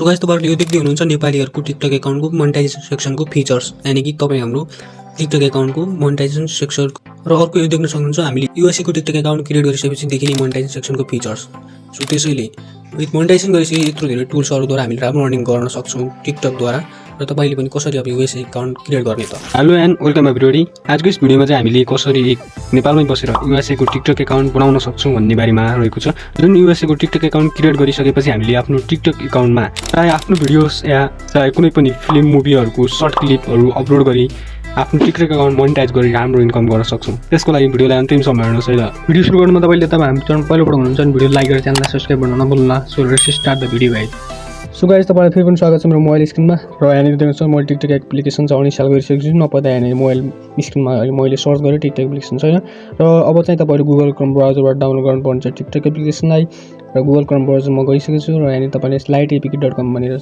So guys तपाईहरुले यो देख्दै हुनुहुन्छ नेपालीहरुको टिकटक एकाउन्टको मोनेटाइजेसन सेक्सनको फीचर्स यानी कि तपाई हाम्रो टिकटक एकाउन्टको मोनेटाइजेसन सेक्सन र अर्को यो देख्न सक्नुहुन्छ हामीले यूएसए को टिकटक एकाउन्ट क्रिएट गरिसकेपछि देखिने मोनेटाइजेसन सेक्सनको फीचर्स। सो त्यसैले विथ मोनेटाइजेसन गरिसके यत्रो धेरै टुल्सहरुद्वारा हामीले राम्रो अर्निङ गर्न सक्छौं टिकटकद्वारा र तपाईले पनि कसरी अब यूएसए एकाउन्ट क्रिएट गर्ने त। Hello and welcome everybody. आजको यस भिडियोमा चाहिँ हामीले कसरी नेपालमै बसेर यूएसए को टिकटक एकाउन्ट बनाउन सक्छौं भन्ने बारेमा रहेको छ। जुन यूएसए को टिकटक एकाउन्ट क्रिएट गरिसकेपछि हामीले आफ्नो टिकटक एकाउन्टमा चाहे आफ्नो भिडियोस या चाहे कुनै पनि फिल्म मुभीहरुको सर्ट क्लिपहरु अपलोड गरी आफ्नो टिकटक एकाउन्ट मोनेटाइज गरी राम्रो इन्कम गर्न सक्छौं। त्यसको लागि भिडियोलाई अन्तिमसम्म हेर्नुहोस् है त। भिडियो सुरु गर्नुमा तपाईले हाम्रो च्यानल पहिलोपटक हुनुहुन्छ भने भिडियो लाइक गरेर च्यानललाई सब्स्क्राइब गर्न नभुल्नुहोला। So let's start the video guys. So guys तपाईलाई फेरि पनि स्वागत छ मेरो मोबाइल स्क्रिनमा र यहाँनिर देख्नुहुन्छ मैले टिकटक एप्लिकेसन चाहिँ इन्स्टल गरिसकेको छु। नपत्ता यहाँनिर मोबाइल स्क्रिनमा मैले सर्च गरेँ टिकटक एप्लिकेसन छैन र अब चाहिँ तपाईहरु गुगल क्रोम ब्राउजरबाट डाउनलोड गर्नुपर्ने छ टिकटक एप्लिकेसनलाई र गुगल क्रोम ब्राउजरमा गइसकेको छु र यहाँनिर तपाईले lightapk.com भनेर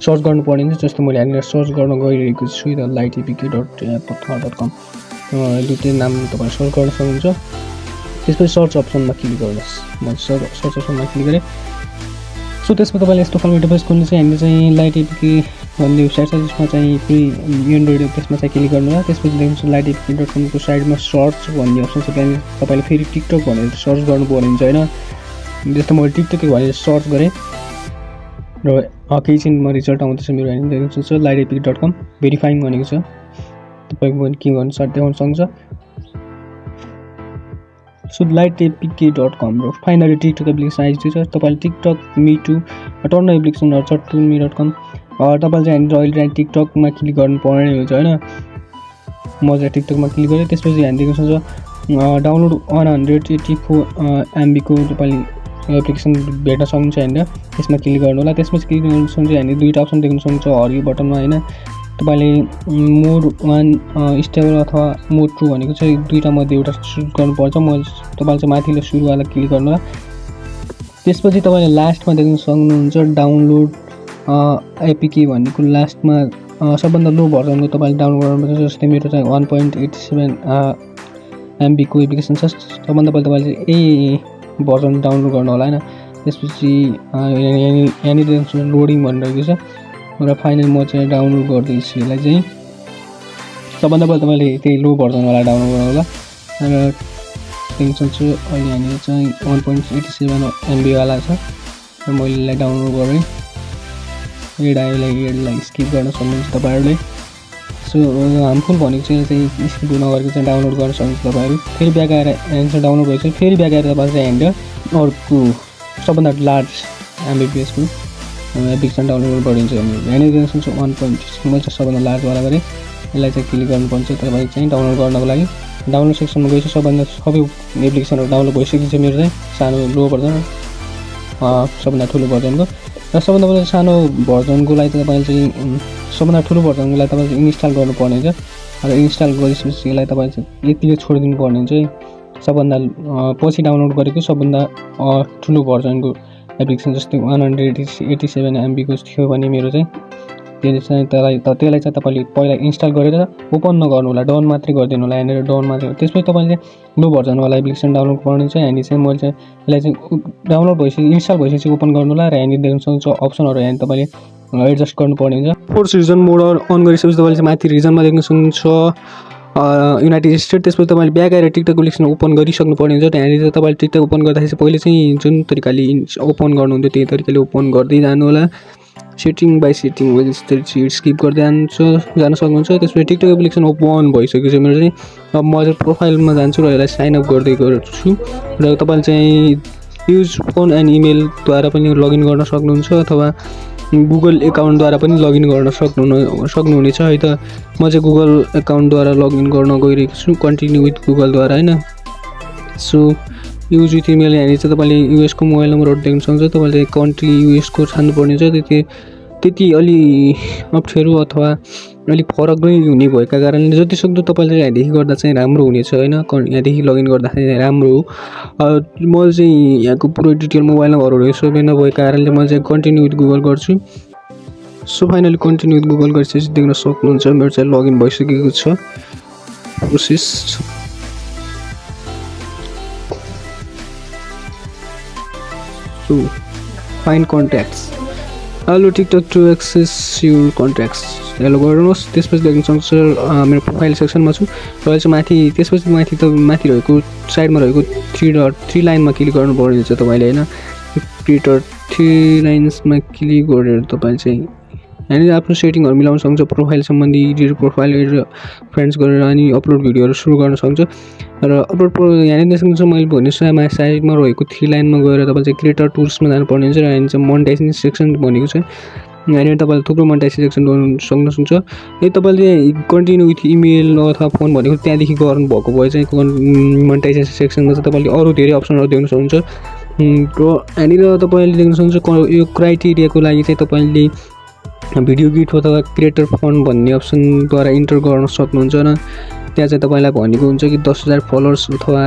सर्च गर्नुपर्ने हुन्छ। जस्तो मैले यहाँनिर सर्च गर्न गइरहेको छु र lightapk.com दुईटै नाम तपाईले सर्च गर्न सक्नुहुन्छ। त्यसपछि सर्च अप्सनमा क्लिक गर्नुहोस्। म सर्च अप्सनमा क्लिक गरेँ। सो त्यसमा तपाईले यस्तो खालको इन्टरफेस खोल्नु चाहिँ हामीले चाहिँ lightapk भन्ने वेबसाइट छ जसमा चाहिँ फ्री एन्ड्रोइड त्यसमा चाहिँ क्लिक गर्नु होला। त्यसपछि देख्नुहुन्छ lightapk.com को साइडमा सर्च भन्ने अप्सन छ। त्यहाँ तपाईले फेरि टिकटक भनेर सर्च गर्नुपर्ने हुन्छ हैन। जस्तो मैले टिकटक भनेर सर्च गरेँ र केही छिनमा रिजल्ट आउँदैछ मेरो यहाँ देख्नुहुन्छ lightapk.com भेरिफाइङ भनेको छ। तपाईको के गर्नु सर्ट देखाउन सक्छ। सो lightapk.com र फाइनली टिकटक एप्लिकेसन आइसकेको छ। तपाईले टिकटक मी टू टर्न एप्लिकेसनहरु छ me.com तपाईले चाहिँ अहिले चाहिँ टिकटकमा क्लिक गर्नुपर्ने हुन्छ हैन। म चाहिँ टिकटकमा क्लिक गरेँ। त्यसपछि यहाँ देख्न सक्नुहुन्छ डाउनलोड 184 MB को तपाईले एप्लिकेसन भेट्न सक्नुहुन्छ हैन। त्यसमा क्लिक गर्नु होला। त्यसपछि क्लिक गर्नु सक्नुहुन्छ हैन। दुईटा अप्सन देख्न सक्नुहुन्छ हरियो बटनमा हैन। तपाईले मोड 1 स्टेबल अथवा मोड 2 भनेको चाहिँ दुईटा मध्ये एउटा चुज गर्नुपर्छ। म तपाईले चाहिँ माथिल्लो सुरुवाला क्लिक गर्नु होला। त्यसपछि तपाईले लास्टमा देख्न सक्नुहुन्छ डाउनलोड एपीके भनेको लास्टमा सबभन्दा लो भर्जनको तपाईले डाउनलोड गर्नुपर्छ। जस्तै मेरो चाहिँ 1.87 MB को एप्लिकेसन छ। सबभन्दा पहिला तपाईले ए भर्जन डाउनलोड गर्नु होला हैन। त्यसपछि यहाँनिर देख्नुहुन्छ लोडिङ भनिरहेको छ र फाइनली म चाहिँ डाउनलोड गर्दैछु यसलाई चाहिँ। सबभन्दा पहिला तपाईले त्यही लो भर्जनवाला डाउनलोड गर्नु होला र देख्नुहुन्छ अहिले यहाँनिर चाहिँ 1.87 MB वाला छ र मैले यसलाई डाउनलोड गरेँ। एडलाई स्किप गर्न सक्नुहुन्छ तपाईहरुले। सो हार्मफुल भनेको चाहिँ स्किप नगरेको चाहिँ डाउनलोड गर्न सक्नुहुन्छ तपाईहरु। फेरि ब्याक आएर एन्सर डाउनलोड भइसक्यो। फेरि ब्याक आएर तपाईले चाहिँ यहाँनिर अर्को सबभन्दा लार्ज एमबीपीएस को एप्लिकेसन डाउनलोड गरिन्छ। यहाँनिर देख्न सक्नुहुन्छ 1.6 मैले चाहिँ सबभन्दा लार्ज वाला गरेँ। यसलाई चाहिँ क्लिक गर्नुपर्छ तपाईले चाहिँ डाउनलोड गर्नको लागि। डाउनलोड सेक्सनमा गएपछि सबै एप्लिकेसनहरु डाउनलोड भइसकेको छ। मेरो चाहिँ सानो लो भर्जन सबभन्दा ठुलो भर्जनको र सबभन्दा पहिला सानो भर्जनको लागि तपाईले चाहिँ सबभन्दा ठुलो भर्जनको लागि तपाईले इन्स्टल गर्नुपर्ने हुन्छ र इन्स्टल गरिसकेपछि यसलाई तपाईले चाहिँ यतिले छोडिदिनु पर्ने हुन्छ। सबभन्दा पछि डाउनलोड गरेको सबभन्दा ठुलो भर्जनको एप्लिकेसन जस्तै 187 MB को थियो भने मेरो चाहिँ त्यसलाई चाहिँ तपाईले पहिला इन्स्टल गरेर ओपन नगर्नु होला। डाउन मात्रै गरिदिनु होला। यहाँनिर डाउन मात्रै। त्यसपछि तपाईले लो भर्जनवाला एप्लिकेसन डाउनलोड गर्नु चाहिँ यहाँनिर चाहिँ मैले चाहिँ यसलाई चाहिँ डाउनलोड भइसक्यो इन्स्टल भइसकेपछि ओपन गर्नु होला र यहाँनिर देख्न सक्नुहुन्छ अप्सनहरु यहाँ तपाईले एडजस्ट गर्नुपर्ने हुन्छ। फोर्स रिजन मोड अन गरिसकेपछि तपाईले चाहिँ माथि रिजनमा देख्न सक्नुहुन्छ युनाइटेड स्टेट। त्यसपछि तपाईले ब्याक आएर टिकटक एप्लिकेसन ओपन गरिसक्नु पर्ने हुन्छ। यहाँनिर तपाईले टिकटक ओपन गर्दाखेरि पहिले चाहिँ जुन तरिकाले ओपन गर्नुहुन्थ्यो त्यही तरिकाले ओपन गर्दै जानु होला। सेटिङ बाइ सेटिङ यस्तरी स्किप गर्दै जान सक्नुहुन्छ। त्यसपछि टिकटक एप्लिकेसन ओपन भइसकेको छ मेरो चाहिँ। अब म चाहिँ प्रोफाइलमा जान्छु र यसलाई साइन अप गर्दै गर्छु र तपाईले चाहिँ युज फोन एन्ड इमेलद्वारा पनि लगइन गर्न सक्नुहुन्छ अथवा गुगल एकाउन्टद्वारा पनि लगइन गर्न सक्नुहुनेछ है त। म चाहिँ गुगल एकाउन्टद्वारा लगइन गर्न गइरहेको छु कन्टिन्यू विथ गुगलद्वारा हैन। सो युज विथ इमेल यहाँनिर चाहिँ तपाईले युएस को मोबाइल नम्बरहरु देख्न सक्नुहुन्छ। तपाईले कन्ट्री युएस को छान्नुपर्ने हुन्छ। त्यति अलि अप्ठ्यारो अथवा अलि फरक नै हुने भएका कारणले जति सक्दो तपाईले यहाँदेखि गर्दा चाहिँ राम्रो हुनेछ हैन। यहाँदेखि लगइन गर्दाखेरि राम्रो हो। म चाहिँ यहाँको पुरै डिटेल मोबाइल नम्बरहरु सबै नभएको कारणले म चाहिँ कन्टिन्यू विथ गुगल गर्छु। So finally continue with Google गरिसकेपछि देख्न सक्नुहुन्छ मेरो चाहिँ लगइन भइसकेको छ। Process so find contacts allow TikTok to access your contacts allow गर्नुहोस्। त्यसपछि देख्न सक्नुहुन्छ मेरो प्रोफाइल सेक्सनमा छु र अहिले चाहिँ माथि त्यसपछि माथि रहेको साइडमा रहेको 3 लाइनमा क्लिक गर्नुपर्ने हुन्छ तपाईँले होइन। 3 लाइन्समा क्लिक गरेर तपाईँ चाहिँ यहाँनिर आफ्नो सेटिङहरू मिलाउन सक्छ। प्रोफाइल सम्बन्धी एडिट प्रोफाइल एडिट फ्रेन्ड्स गरेर अनि अपलोड भिडियोहरू सुरु गर्न सक्छ र अपलोड यहाँनिर देख्नुहुन्छ मैले भने साइडमा रहेको 3 लाइनमा गएर तपाईँ चाहिँ क्रिएटर टुल्समा जानुपर्ने हुन्छ र यहाँनिर चाहिँ मोनेटाइजेसन सेक्सन भनेको छ। यहाँनिर तपाईँले थुप्रो मोनेटाइजेसन सेक्सन गर्नु सक्नुहुन्छ। यदि तपाईँले कन्टिन्यू विथ इमेल अथवा फोन भनेको त्यहाँदेखि गर्नुभएको भए चाहिँ मोनेटाइजेसन सेक्सनमा चाहिँ तपाईँले अरू धेरै अप्सनहरू देख्न सक्नुहुन्छ र यहाँनिर तपाईँले देख्न सक्नुहुन्छ यो क्राइटेरियाको लागि चाहिँ तपाईँले भिडियो गिफ्ट अथवा क्रिएटर फन्ड भन्ने अप्सनद्वारा इन्टर गर्न सक्नुहुन्छ र त्यहाँ चाहिँ तपाईँलाई भनेको हुन्छ कि 10,000 फलोवर्स अथवा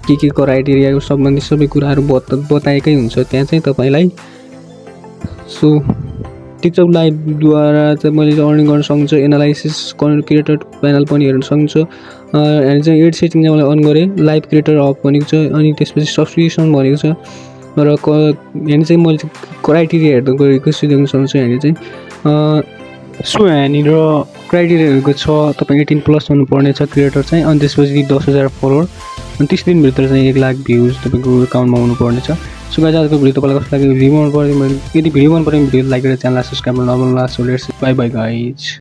के क्राइटेरिया सम्बन्धी सबै कुराहरू बताएकै हुन्छ त्यहाँ चाहिँ तपाईँलाई। सो टिकटक लाइभद्वारा चाहिँ मैले अर्निङ गर्न सक्छु। एनालाइसिस क्रिएटर प्यानल पनि हेर्न सक्छु। यहाँ चाहिँ एड सेटिङ चाहिँ मलाई अन गरेँ। लाइभ क्रिएटर अफ भनेको छ अनि त्यसपछि सब्सक्रिप्सन भनेको छ र यहाँनिर चाहिँ मैले क्राइटेरिया हेर्दा गरेको छु देख्न सक्छु। यहाँनिर चाहिँ सो यहाँनिर क्राइटेरियाहरूको छ तपाईँ 18+ हुनुपर्ने छ क्रिएटर चाहिँ अनि त्यसपछि 10,000 फलोवर अनि 30 दिनभित्र चाहिँ 1 लाख भ्युज तपाईँको एकाउन्टमा हुनुपर्ने छ। सो गाइस आजको भिडियो तपाईँलाई कस्तो लाग्यो भिडियो मन पऱ्यो यदि भिडियो मन पऱ्यो भिडियो लाइक गरेर च्यानललाई सब्सक्राइब गर्न नभुल्नुहोला। So let's bye bye guys.